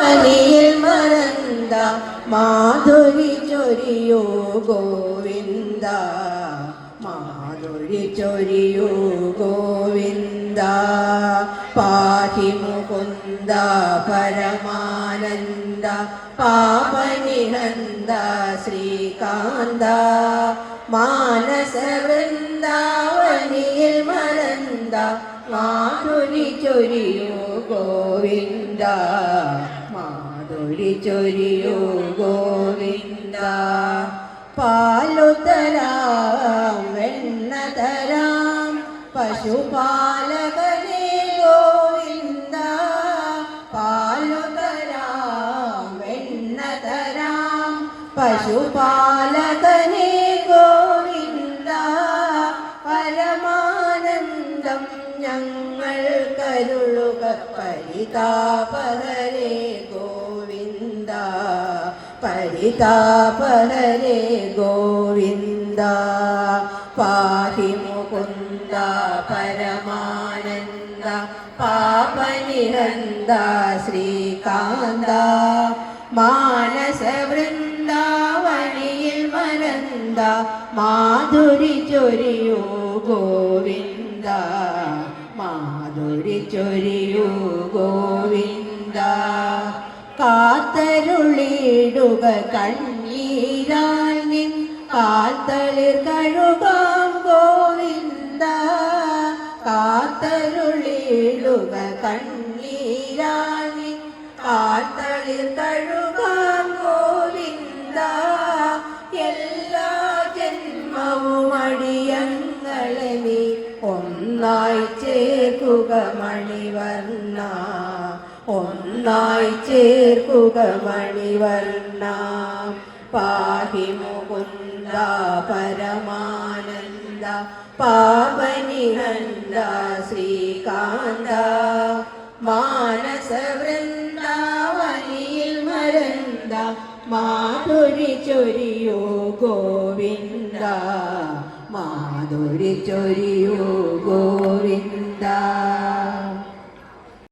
പനിയിൽ മറന്ത മാധുരി ചൊരിയോ ഗോവിന്ദ മാധുരി ചൊരിയോ ഗോവിന്ദ പാഹി മുകുന്ദ പരമാനന്ദ പാപനിഹന്ത ശ്രീകാന്ത മാനസ വൃന്ദാവനിയിൽ മറന്ത മാധുരി ചൊരിയോ ഗോവിന്ദ മാധുരി ചൊരിയോ ഗോവിന്ദ പാലുതരാം വെണ്ണതരാം പശുപാലകനേ ഗോവിന്ദ പാലുതരാം വെണ്ണതരാം പശുപാലകനേ ഗോവിന്ദ പരമാനന്ദം ഞങ്ങൾ കരുളുക പരിതാപഹരേ ഗോവിന്ദ പരിതാപഹരേ ഗോവിന്ദ പാഹി മുകുന്ദ പരമാനന്ദ പാപനിഹന്ത ശ്രീകാന്ത മാനസ വൃന്ദാവനിയിൽ മറന്ത മാധുരി ചൊരിയോ ഗോവിന്ദ മാധുരി ചൊരിയോ ഗോവിന്ദ കാത്തരുളിടുക കണ്ണീരാൽ നിൻ കാത്തളിർ കഴുകാം ഗോവിന്ദ കാത്തരുളിടുക കണ്ണീരാൽ നിൻ കാത്തളിർ കഴുകാം ഗോവിന്ദ എല്ലാ ജന്മവും അടിയങ്ങളെ നീ ഒന്നായി ചേർക്കുക മണിവർണ്ണ ഒന്നായി ചേർക്കുക മണിവർണ്ണ പാഹി മുകുന്ദ പരമാനന്ദ പാപനിഹന്ത ശ്രീകാന്ത മാനസ വൃന്ദാവനിയിൽ മറന്ത മാധുരി ചൊരിയോ ഗോവിന്ദ മാധുരി ചൊരിയോ ഗോവിന്ദ.